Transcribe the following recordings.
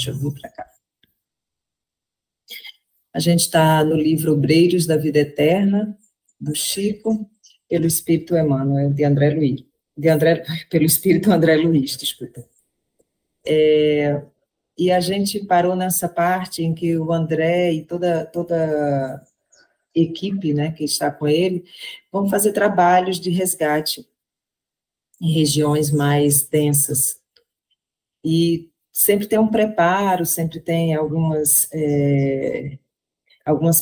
deixa eu vir para cá. A gente está no livro Obreiros da Vida Eterna, do Chico, pelo Espírito Emmanuel, de André Luiz. Pelo Espírito André Luiz, desculpa. E a gente parou nessa parte em que o André e toda a equipe, né, que está com ele, vão fazer trabalhos de resgate em regiões mais densas. E sempre tem um preparo, sempre tem algumas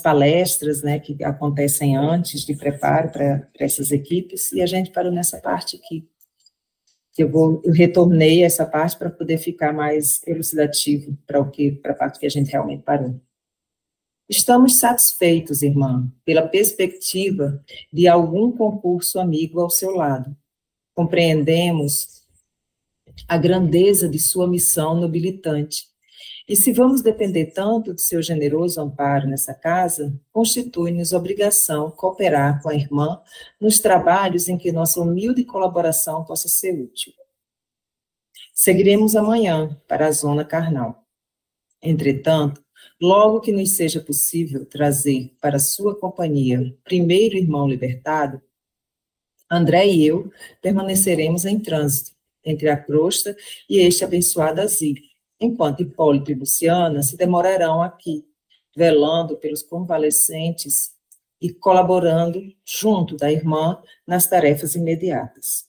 palestras, né, que acontecem antes de preparo para essas equipes, e a gente parou nessa parte aqui. Eu retornei essa parte para poder ficar mais elucidativo para a parte que a gente realmente parou. Estamos satisfeitos, irmã, pela perspectiva de algum concurso amigo ao seu lado. Compreendemos a grandeza de sua missão nobilitante. E se vamos depender tanto de seu generoso amparo nessa casa, constitui-nos obrigação cooperar com a irmã nos trabalhos em que nossa humilde colaboração possa ser útil. Seguiremos amanhã para a zona carnal. Entretanto, logo que nos seja possível trazer para sua companhia o primeiro irmão libertado, André e eu permaneceremos em trânsito entre a crosta e este abençoado asilo, enquanto Hipólito e Luciana se demorarão aqui, velando pelos convalescentes e colaborando junto da irmã nas tarefas imediatas.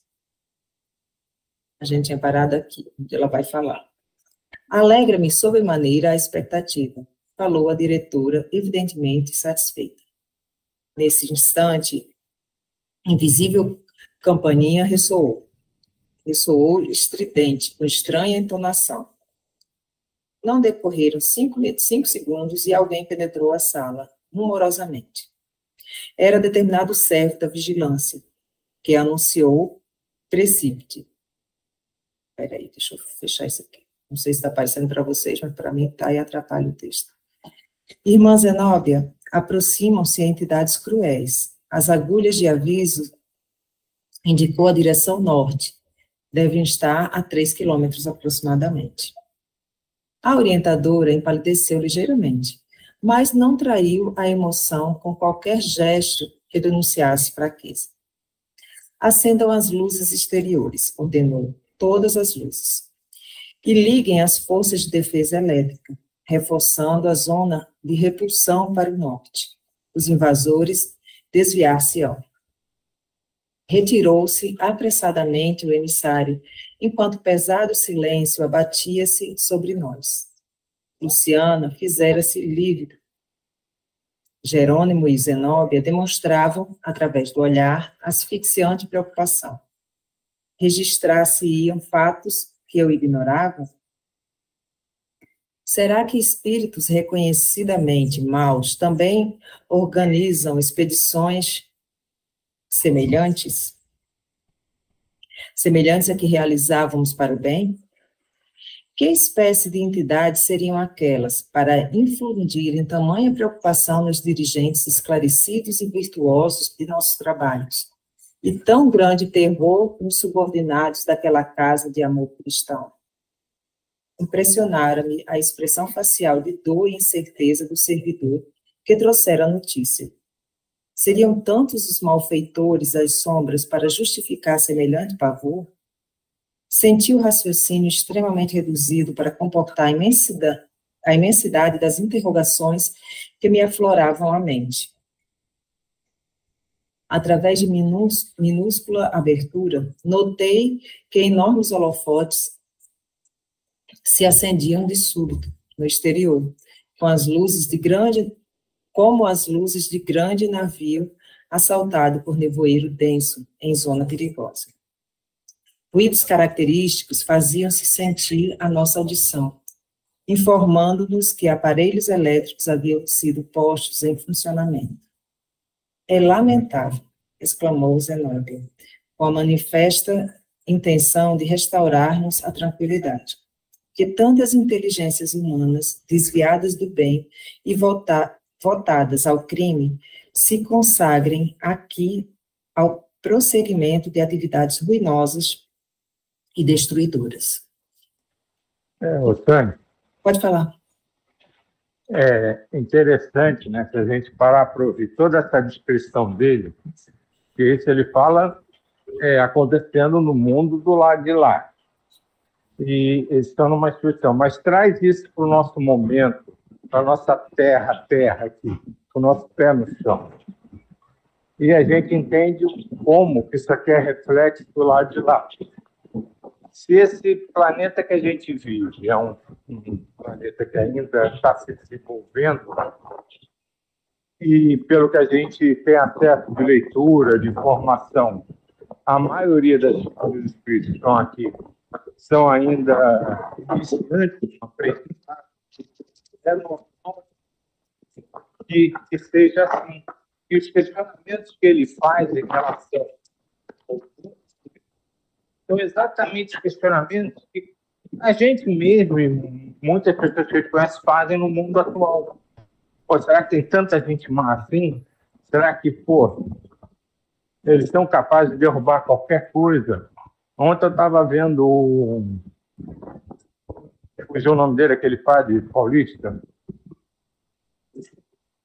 A gente tinha parado aqui, onde ela vai falar. Alegra-me sobremaneira a expectativa, falou a diretora, evidentemente satisfeita. Nesse instante, invisível campainha ressoou estridente, com estranha entonação. Não decorreram 5 segundos e alguém penetrou a sala, rumorosamente. Era determinado servo da vigilância, que anunciou precipite. Espera aí, deixa eu fechar isso aqui. Não sei se está aparecendo para vocês, mas para mim está e atrapalha o texto. Irmã Zenóbia, aproximam-se entidades cruéis. As agulhas de aviso indicou a direção norte. Devem estar a 3 quilômetros aproximadamente. A orientadora empalideceu ligeiramente, mas não traiu a emoção com qualquer gesto que denunciasse fraqueza. Acendam as luzes exteriores, ordenou, todas as luzes. E liguem as forças de defesa elétrica, reforçando a zona de repulsão para o norte. Os invasores desviar-se-ão. Retirou-se apressadamente o emissário, enquanto pesado silêncio abatia-se sobre nós. Luciana fizera-se lívida. Jerônimo e Zenóbia demonstravam, através do olhar, asfixiante preocupação. Registrar-se-iam fatos que eu ignorava? Será que espíritos reconhecidamente maus também organizam expedições semelhantes a que realizávamos para o bem? Que espécie de entidades seriam aquelas para infundirem tamanha preocupação nos dirigentes esclarecidos e virtuosos de nossos trabalhos, e tão grande terror nos subordinados daquela casa de amor cristão? Impressionara-me a expressão facial de dor e incerteza do servidor que trouxera a notícia. Seriam tantos os malfeitores às sombras para justificar semelhante pavor? Senti o raciocínio extremamente reduzido para comportar a imensidade das interrogações que me afloravam à mente. Através de minúscula abertura, notei que enormes holofotes se acendiam de súbito no exterior, como as luzes de grande navio assaltado por nevoeiro denso em zona perigosa. Ruídos característicos faziam-se sentir à nossa audição, informando-nos que aparelhos elétricos haviam sido postos em funcionamento. É lamentável, exclamou Zenóbia, com a manifesta intenção de restaurar-nos a tranquilidade, que tantas inteligências humanas, desviadas do bem e votadas ao crime, se consagrem aqui ao prosseguimento de atividades ruinosas e destruidoras. Tânia, Pode falar. É interessante, né, se a gente parar para ouvir toda essa descrição dele, que isso ele fala acontecendo no mundo do lado de lá. E eles estão numa instituição, mas traz isso para o nosso momento, para a nossa terra aqui, para o nosso pé no chão. E a gente entende como que isso aqui é reflexo do lado de lá. Se esse planeta que a gente vive é um planeta que ainda está se desenvolvendo, e pelo que a gente tem acesso de leitura, de informação, a maioria das espíritos que estão aqui são ainda iniciantes, aprendizados, é normal que seja assim. E os questionamentos que ele faz em relação ao mundo são exatamente os questionamentos que a gente mesmo e muitas pessoas que a gente conhece fazem no mundo atual. Pô, será que tem tanta gente má assim? Será que, eles são capazes de derrubar qualquer coisa? Ontem eu estava vendo fugiu o nome dele, aquele padre paulista,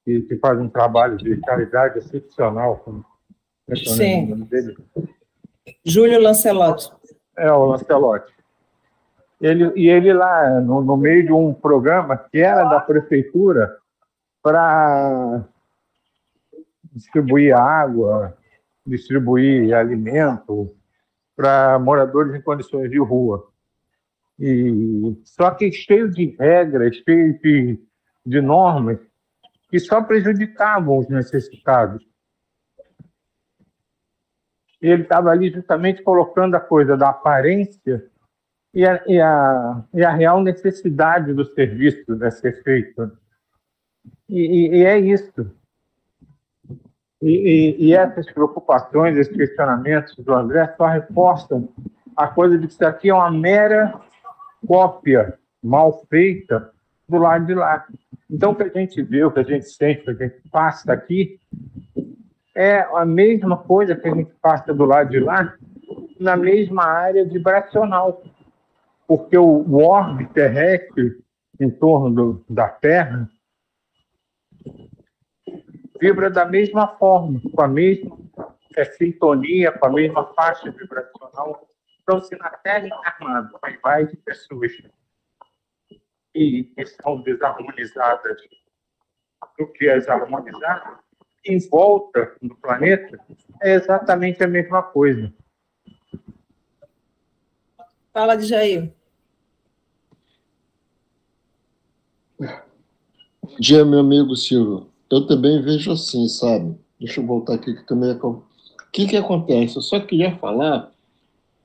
que faz um trabalho de caridade excepcional. Sim. O nome dele. Júlio Lancelotti. O Lancelotti. Ele lá, no meio de um programa que era da prefeitura para distribuir água, distribuir alimento para moradores em condições de rua. Só que cheio de regras, cheio de normas que só prejudicavam os necessitados. Ele estava ali justamente colocando a coisa da aparência e a real necessidade do serviço a ser feito. E é isso. E essas preocupações, esses questionamentos do André só reforçam a coisa de que isso aqui é uma mera cópia mal feita do lado de lá. Então, o que a gente vê, o que a gente sente, o que a gente passa aqui, é a mesma coisa que a gente passa do lado de lá, na mesma área vibracional. Porque o orbe terrestre em torno da Terra vibra da mesma forma, com a mesma sintonia, com a mesma faixa vibracional. Então, se na Terra encarnada tem mais pessoas que são desarmonizadas do que as harmonizadas, em volta do planeta, é exatamente a mesma coisa. Fala, Djair. Bom dia, meu amigo Silvio. Eu também vejo assim, sabe? Deixa eu voltar aqui que também é... O que acontece? Eu só queria falar,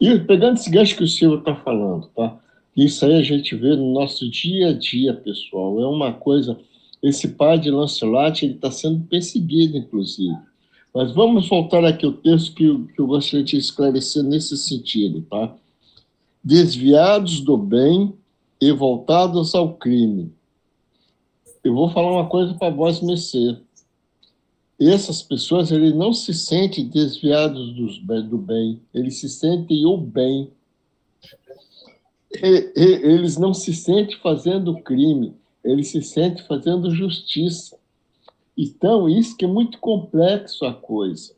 e pegando esse gancho que o Silvio está falando, tá? Isso aí a gente vê no nosso dia a dia, pessoal. É uma coisa... Esse padre Lancelotti, ele está sendo perseguido, inclusive. Mas vamos voltar aqui ao texto que eu gostaria de esclarecer nesse sentido, tá? Desviados do bem e voltados ao crime. Eu vou falar uma coisa para vós, Messê. Essas pessoas, eles não se sentem desviados do bem, eles se sentem o bem. Eles não se sentem fazendo crime, eles se sentem fazendo justiça. Então, isso que é muito complexo a coisa.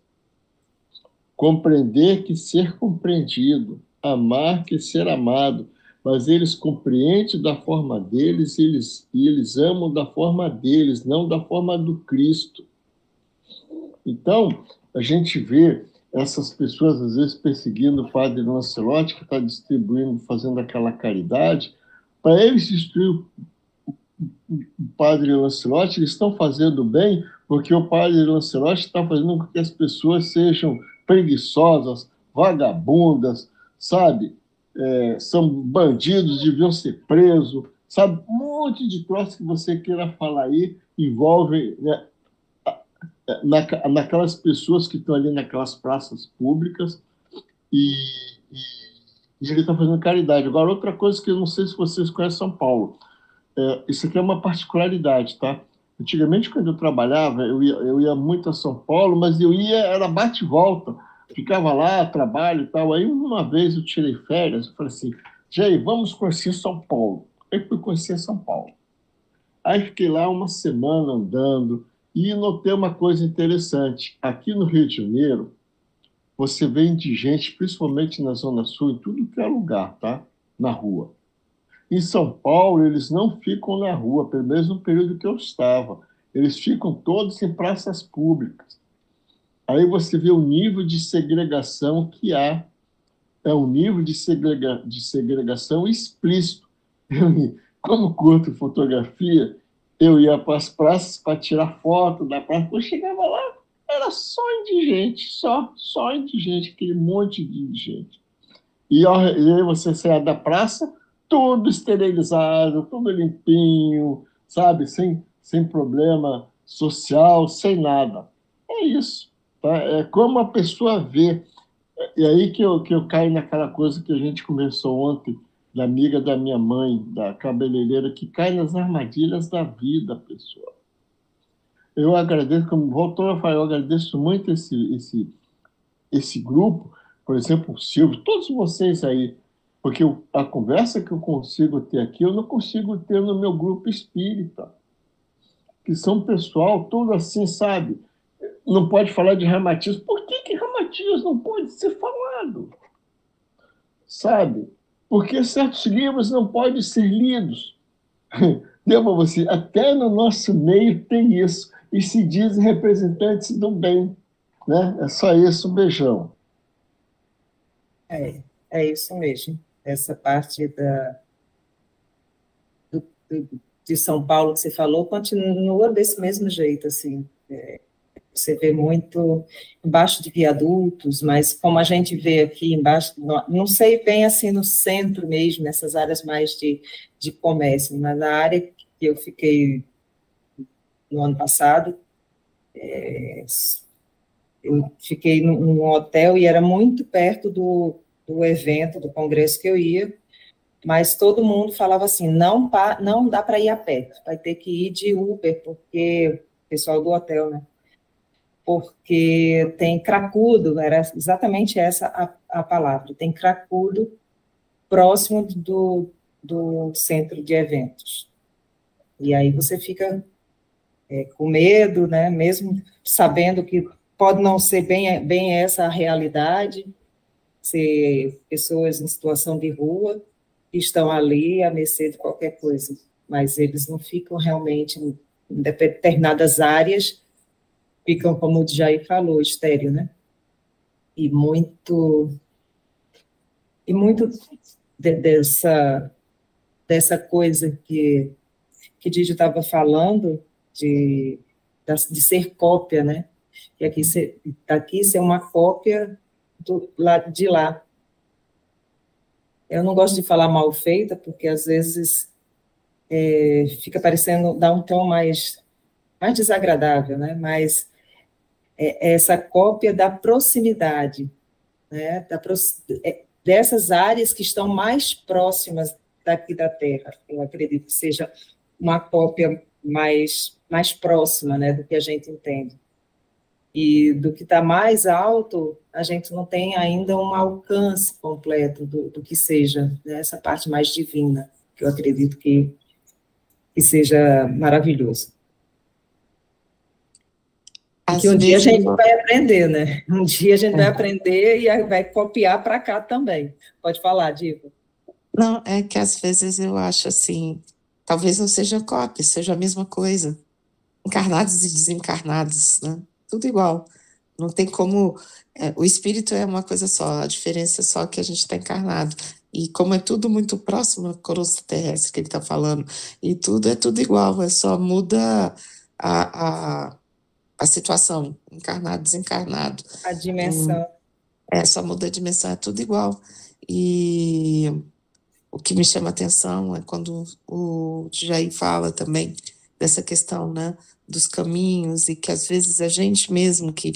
Compreender que ser compreendido, amar que ser amado, mas eles compreendem da forma deles e eles amam da forma deles, não da forma do Cristo. Então, a gente vê essas pessoas, às vezes, perseguindo o padre Lancelotti, que está distribuindo, fazendo aquela caridade. Para eles destruir o padre Lancelotti, eles estão fazendo bem, porque o padre Lancelotti está fazendo com que as pessoas sejam preguiçosas, vagabundas, sabe? São bandidos, deviam ser presos, sabe? Um monte de troço que você queira falar aí envolve, né, naquelas pessoas que estão ali naquelas praças públicas e ele está fazendo caridade. Agora, outra coisa que eu não sei se vocês conhecem São Paulo, isso aqui é uma particularidade, tá? Antigamente, quando eu trabalhava, eu ia muito a São Paulo, mas era bate e volta, ficava lá, trabalho e tal. Aí, uma vez eu tirei férias, eu falei assim, Jair, vamos conhecer São Paulo. Aí fui conhecer São Paulo. Aí fiquei lá uma semana andando e notei uma coisa interessante. Aqui no Rio de Janeiro, você vê indigente, principalmente na Zona Sul, em tudo que é lugar, tá? Na rua. Em São Paulo, eles não ficam na rua, pelo menos no período que eu estava. Eles ficam todos em praças públicas. Aí você vê o nível de segregação que há. É um nível de segregação explícito. Como curto fotografia, eu ia para as praças para tirar foto da praça. Quando eu chegava lá, era só indigente, só indigente, aquele monte de indigente. E aí você saia da praça, tudo esterilizado, tudo limpinho, sabe? Sem problema social, sem nada. É isso. Tá? É como a pessoa vê. E aí que eu caio naquela coisa que a gente conversou ontem, da amiga da minha mãe, da cabeleireira, que cai nas armadilhas da vida, pessoal. Eu agradeço, como voltou a falar, eu agradeço muito esse grupo, por exemplo, o Silvio, todos vocês aí, porque a conversa que eu consigo ter aqui, eu não consigo ter no meu grupo espírita, que são pessoal todo assim, sabe? Não pode falar de reumatismo. Por que reumatismo não pode ser falado? Sabe? Porque certos livros não podem ser lidos. Deu para você? Até no nosso meio tem isso. E se dizem representantes do bem. Né? É só isso, um beijão. É isso mesmo. Essa parte de São Paulo que você falou continua desse mesmo jeito, assim. Você vê muito embaixo de viadutos, mas como a gente vê aqui embaixo, não sei bem assim no centro mesmo, nessas áreas mais de comércio, mas na área que eu fiquei no ano passado, eu fiquei num hotel e era muito perto do evento, do congresso que eu ia, mas todo mundo falava assim, não dá para ir a pé, vai ter que ir de Uber, porque o pessoal do hotel, né? Porque tem cracudo, era exatamente essa a palavra, tem cracudo próximo do centro de eventos. E aí você fica com medo, né, mesmo sabendo que pode não ser bem essa a realidade, ser pessoas em situação de rua, que estão ali à mercê de qualquer coisa, mas eles não ficam realmente em determinadas áreas, ficam, como o Jair falou, estéreo, né? E muito dessa coisa que Didi estava falando, de ser cópia, né? E aqui ser uma cópia de lá. Eu não gosto de falar mal feita, porque às vezes fica parecendo, dá um tom mais desagradável, né? Mas essa cópia da proximidade, né? Dessas áreas que estão mais próximas daqui da Terra. Eu acredito que seja uma cópia mais próxima, né, do que a gente entende. E do que está mais alto, a gente não tem ainda um alcance completo do que seja, né, essa parte mais divina, que eu acredito que seja maravilhoso. E que um dia a gente vai aprender, né? Um dia a gente vai aprender e vai copiar para cá também. Pode falar, Diva. Não, é que às vezes eu acho assim, talvez não seja cópia, seja a mesma coisa. Encarnados e desencarnados, né? Tudo igual. Não tem como... o espírito é uma coisa só, a diferença é só que a gente está encarnado. E como é tudo muito próximo, a crosta terrestre que ele está falando, e tudo é tudo igual, só muda a situação, encarnado, desencarnado. A dimensão. Só muda a dimensão, é tudo igual. E o que me chama a atenção é quando o Jair fala também dessa questão, né, dos caminhos, e que às vezes a gente mesmo que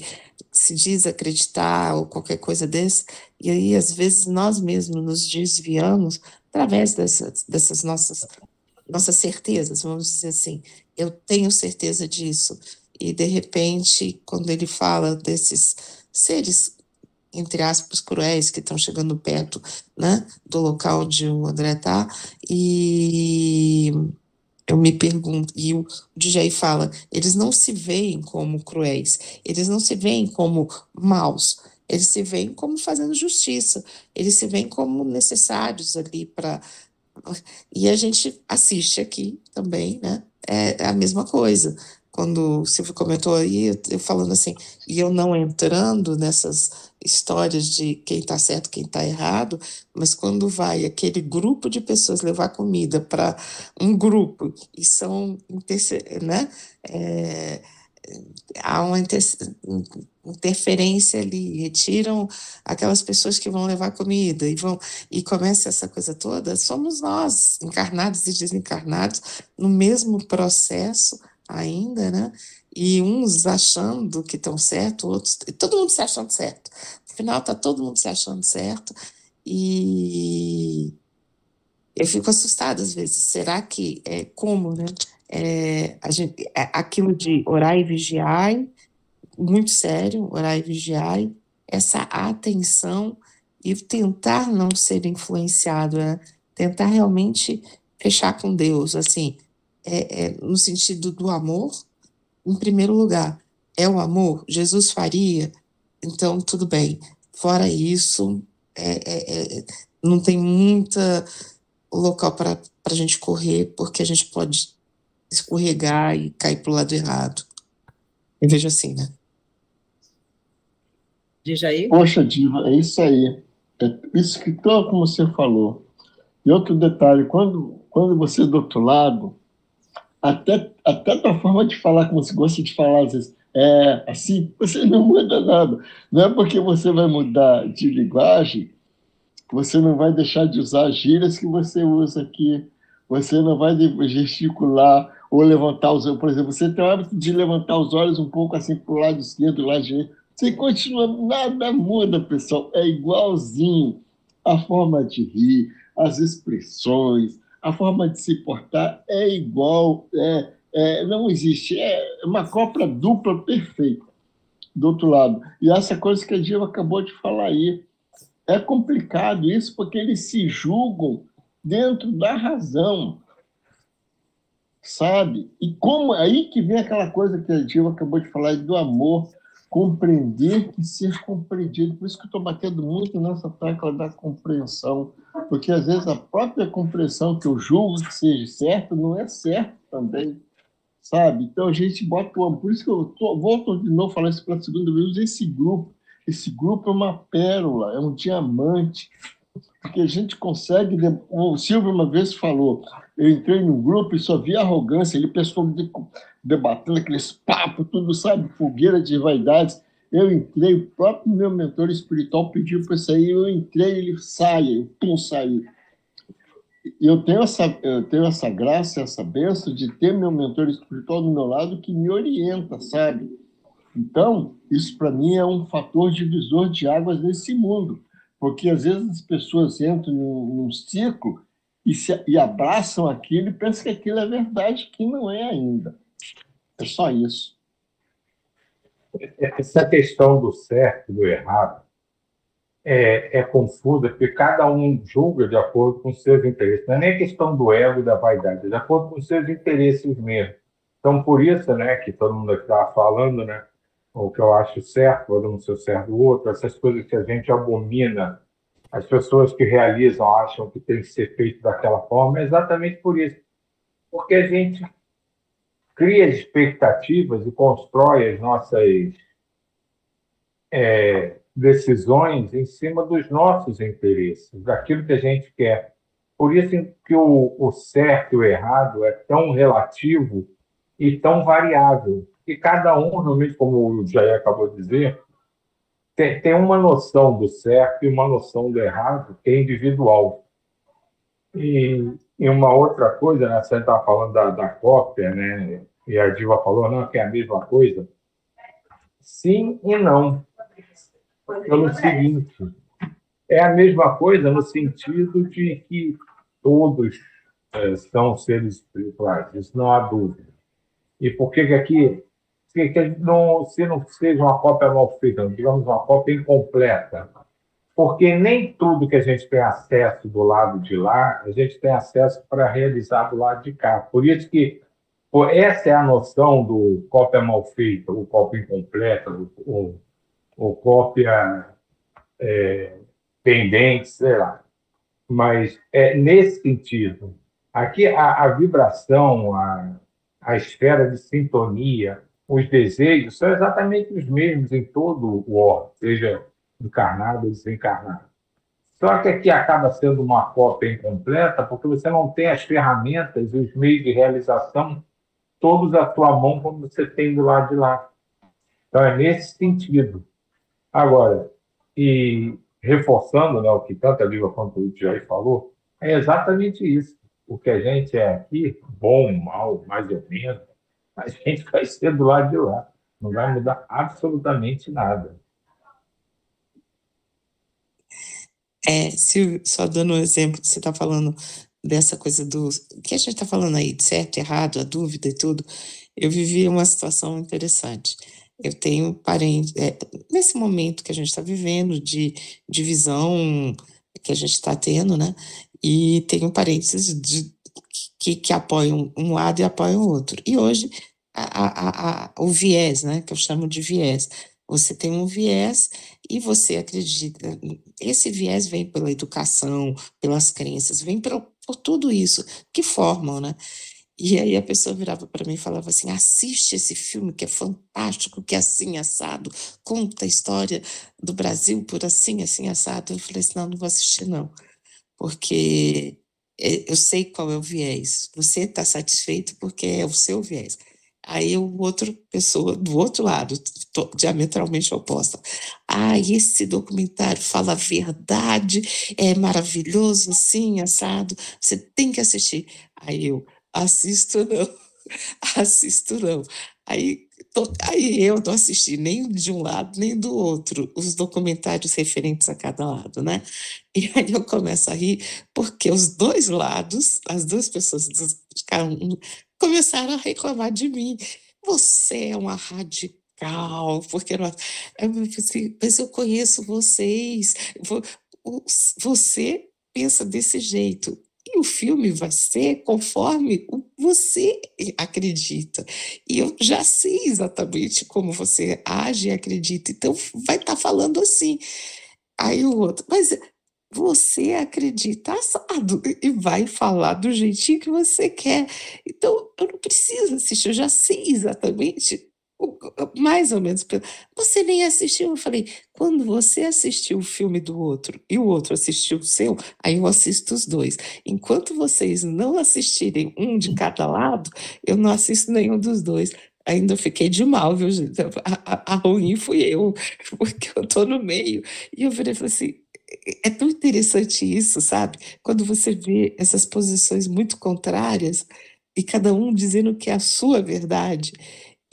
se diz acreditar ou qualquer coisa desse, e aí às vezes nós mesmos nos desviamos através dessas nossas certezas, vamos dizer assim, eu tenho certeza disso, e de repente, quando ele fala desses seres entre aspas, cruéis, que estão chegando perto, né, do local onde o André está, e eu me pergunto, e o DJ fala, eles não se veem como cruéis, eles não se veem como maus, eles se veem como fazendo justiça, eles se veem como necessários ali para... E a gente assiste aqui também, né? É a mesma coisa. Quando o Silvio comentou aí, eu falando assim, e eu não entrando nessas histórias de quem está certo, quem está errado, mas quando vai aquele grupo de pessoas levar comida para um grupo e são, né? Há uma interferência ali, retiram aquelas pessoas que vão levar comida e começa essa coisa toda, somos nós, encarnados e desencarnados, no mesmo processo ainda, né? E uns achando que estão certo, outros, todo mundo se achando certo. No final está todo mundo se achando certo e eu fico assustada às vezes. Será que como, né? Aquilo de orar e vigiar, muito sério, orar e vigiar, essa atenção e tentar não ser influenciado, né? Tentar realmente fechar com Deus, assim, no sentido do amor, em primeiro lugar, é o amor, Jesus faria, então tudo bem. Fora isso, não tem muita local para a gente correr, porque a gente pode escorregar e cair para o lado errado. Eu vejo assim, né? Diz aí. Poxa, Diva, é isso aí. É isso que todo como você falou. E outro detalhe, quando você é do outro lado, até a tua forma de falar, como você gosta de falar, às vezes, assim, você não muda nada. Não é porque você vai mudar de linguagem, você não vai deixar de usar as gírias que você usa aqui, você não vai gesticular ou levantar os olhos. Por exemplo, você tem o hábito de levantar os olhos um pouco assim para o lado esquerdo, do lado direito. Você continua, nada muda, pessoal. É igualzinho. A forma de rir, as expressões, a forma de se portar é igual. Não existe. É uma cópia dupla perfeita do outro lado. E essa coisa que a Diva acabou de falar aí, é complicado isso, porque eles se julgam dentro da razão, sabe? E como aí que vem aquela coisa que a Diva acabou de falar do amor, compreender e ser compreendido. Por isso que eu estou batendo muito nessa tecla da compreensão, porque às vezes a própria compreensão que eu julgo que seja certa não é certa também, sabe? Então a gente bota o amor. Por isso que eu volto de novo a falar isso pela segunda vez, esse grupo é uma pérola, é um diamante, porque a gente consegue... O Silvio uma vez falou, eu entrei num grupo e só via arrogância, ele pessoal debatendo aqueles papos, tudo, sabe, fogueira de vaidades. Eu entrei, o próprio meu mentor espiritual pediu para sair, eu entrei, ele saia, eu saí. E eu tenho essa graça, essa benção de ter meu mentor espiritual do meu lado que me orienta, sabe? Então, isso para mim é um fator divisor de águas nesse mundo, porque às vezes as pessoas entram num ciclo e abraçam aquilo e pensam que aquilo é verdade, que não é ainda. É só isso. Essa questão do certo e do errado é confusa, porque cada um julga de acordo com seus interesses. Não é nem questão do ego e da vaidade, é de acordo com seus interesses mesmo. Então, por isso, né, que todo mundo aqui estava falando, né, o que eu acho certo, todo mundo ser certo do outro, essas coisas que a gente abomina, as pessoas que realizam acham que tem que ser feito daquela forma, é exatamente por isso. Porque a gente cria expectativas e constrói as nossas decisões em cima dos nossos interesses, daquilo que a gente quer. Por isso que o certo e o errado é tão relativo e tão variável. E cada um, realmente, como o Jair acabou de dizer, tem uma noção do certo e uma noção do errado que é individual. E uma outra coisa, né, você estava falando da cópia, né, e a Diva falou, não, que é a mesma coisa. Sim e não. Pelo seguinte, é a mesma coisa no sentido de que todos são seres espirituais, isso não há dúvida. E por que aqui se não seja uma cópia mal feita, digamos uma cópia incompleta, porque nem tudo que a gente tem acesso do lado de lá, a gente tem acesso para realizar do lado de cá. Por isso que essa é a noção do cópia mal feita, ou cópia incompleta, ou cópia pendente, sei lá. Mas é nesse sentido. Aqui a vibração, a esfera de sintonia, os desejos são exatamente os mesmos em todo o orbe, seja encarnado ou desencarnado. Só que aqui acaba sendo uma cópia incompleta porque você não tem as ferramentas e os meios de realização todos à sua mão como você tem do lado de lá. Então é nesse sentido. Agora, e reforçando, né, o que tanto a Lívia quanto o Jair falou, é exatamente isso. O que a gente é aqui, bom, mal, mais ou menos, a gente vai ser do lado de lá. Não vai mudar absolutamente nada. Só dando um exemplo, que você está falando dessa coisa do que a gente está falando aí, de certo, errado, a dúvida e tudo, eu vivi uma situação interessante. Eu tenho parentes, nesse momento que a gente está vivendo, de divisão que a gente está tendo, né? E tenho parentes que apoiam um lado e apoiam o outro. E hoje, o viés, né? Que eu chamo de viés. Você tem um viés e você acredita. Esse viés vem pela educação, pelas crenças, vem por tudo isso que formam, né? E aí a pessoa virava para mim e falava assim: assiste esse filme que é fantástico, que é assim, assado, conta a história do Brasil por assim, assim, assado. Eu falei assim: não vou assistir não, porque eu sei qual é o viés. Você está satisfeito porque é o seu viés. Aí outra pessoa do outro lado, diametralmente oposta. Esse documentário fala a verdade, é maravilhoso, assim, assado, você tem que assistir. Aí eu assisto não. Aí eu não assisti nem de um lado nem do outro, os documentários referentes a cada lado, né? E aí eu começo a rir, porque os dois lados, as duas pessoas, começaram a reclamar de mim. Você é uma radical, porque mas eu conheço vocês, você pensa desse jeito. E o filme vai ser conforme você acredita. E eu já sei exatamente como você age e acredita. Então, vai estar falando assim. Aí o outro, mas você acredita assado e vai falar do jeitinho que você quer. Então, eu não preciso assistir, eu já sei exatamente, mais ou menos. Você nem assistiu, eu falei, quando você assistiu o filme do outro e o outro assistiu o seu, aí eu assisto os dois. Enquanto vocês não assistirem um de cada lado, eu não assisto nenhum dos dois. Ainda fiquei de mal, viu, gente? A ruim fui eu, porque eu tô no meio. E eu virei e falei assim, é tão interessante isso, sabe? Quando você vê essas posições muito contrárias e cada um dizendo que é a sua verdade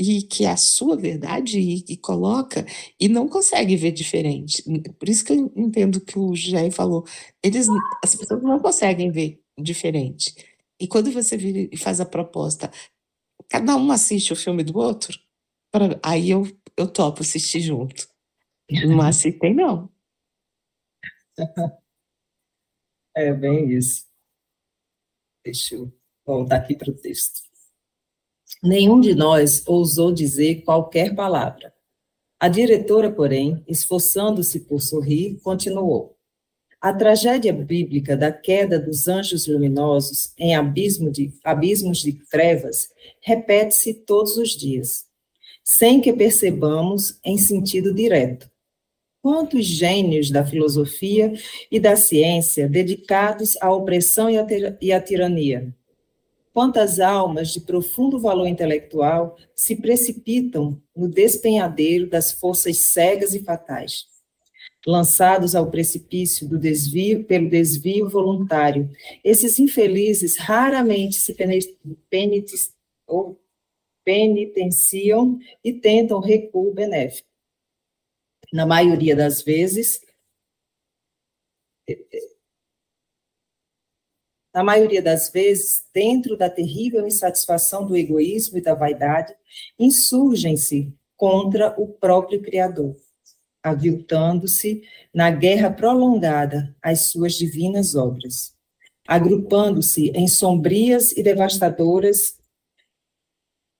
e que é a sua verdade e coloca e não consegue ver diferente. Por isso que eu entendo que o Jair falou, as pessoas não conseguem ver diferente. E quando você vira e faz a proposta, cada um assiste o filme do outro, aí eu topo assistir junto. Não aceitei, não. É bem isso. Deixa eu voltar aqui para o texto. Nenhum de nós ousou dizer qualquer palavra. A diretora, porém, esforçando-se por sorrir, continuou. A tragédia bíblica da queda dos anjos luminosos em abismos de trevas repete-se todos os dias, sem que percebamos em sentido direto. Quantos gênios da filosofia e da ciência dedicados à opressão e à tirania? Quantas almas de profundo valor intelectual se precipitam no despenhadeiro das forças cegas e fatais? Lançados ao precipício pelo desvio voluntário, esses infelizes raramente se penitenciam e tentam recuo benéfico. Na maioria das vezes, na maioria das vezes, dentro da terrível insatisfação do egoísmo e da vaidade, insurgem-se contra o próprio Criador, aviltando-se na guerra prolongada às suas divinas obras, agrupando-se em sombrias e devastadoras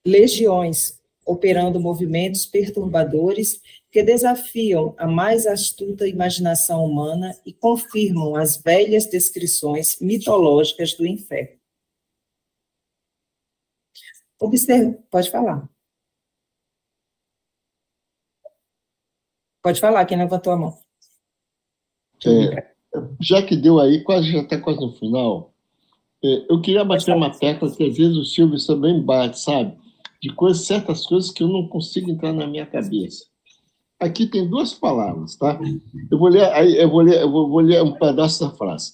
legiões, operando movimentos perturbadores que desafiam a mais astuta imaginação humana e confirmam as velhas descrições mitológicas do inferno. Observe, pode falar. Pode falar, quem levantou a mão. Já que deu aí, já está quase no final, eu queria bater uma tecla que às vezes o Silvio também bate, sabe? De certas coisas que eu não consigo entrar na minha cabeça. Aqui tem duas palavras, tá? Eu vou ler um pedaço da frase.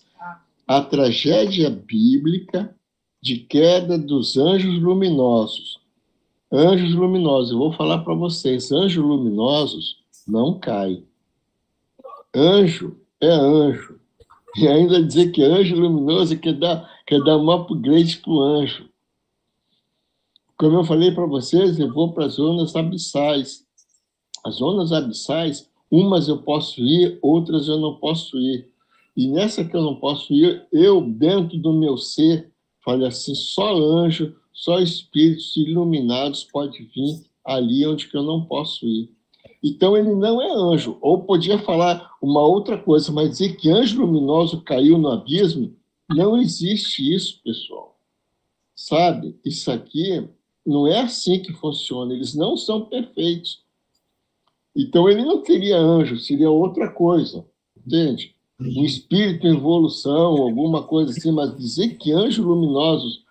A tragédia bíblica de queda dos anjos luminosos. Anjos luminosos, eu vou falar para vocês, anjos luminosos não caem. Anjo é anjo. E ainda dizer que anjo luminoso quer dar um upgrade para o anjo. Como eu falei para vocês, eu vou para as zonas abissais. As zonas abissais, umas eu posso ir, outras eu não posso ir. E nessa que eu não posso ir, eu, dentro do meu ser, falo assim, só anjo, só espíritos iluminados pode vir ali onde que eu não posso ir. Então, ele não é anjo. Ou podia falar uma outra coisa, mas dizer que anjo luminoso caiu no abismo, não existe isso, pessoal. Sabe? Isso aqui não é assim que funciona. Eles não são perfeitos. Então, ele não seria anjo, seria outra coisa, entende? Um espírito em evolução, alguma coisa assim, mas dizer que anjos luminosos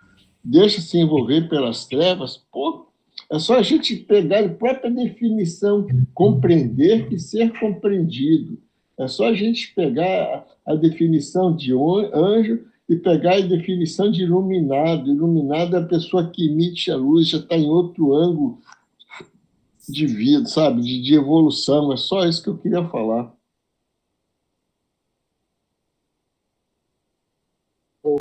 deixam se envolver pelas trevas, pô, é só a gente pegar a própria definição, compreender e ser compreendido. É só a gente pegar a definição de anjo e pegar a definição de iluminado. Iluminado é a pessoa que emite a luz, já está em outro ângulo de vida, sabe? De evolução. É só isso que eu queria falar.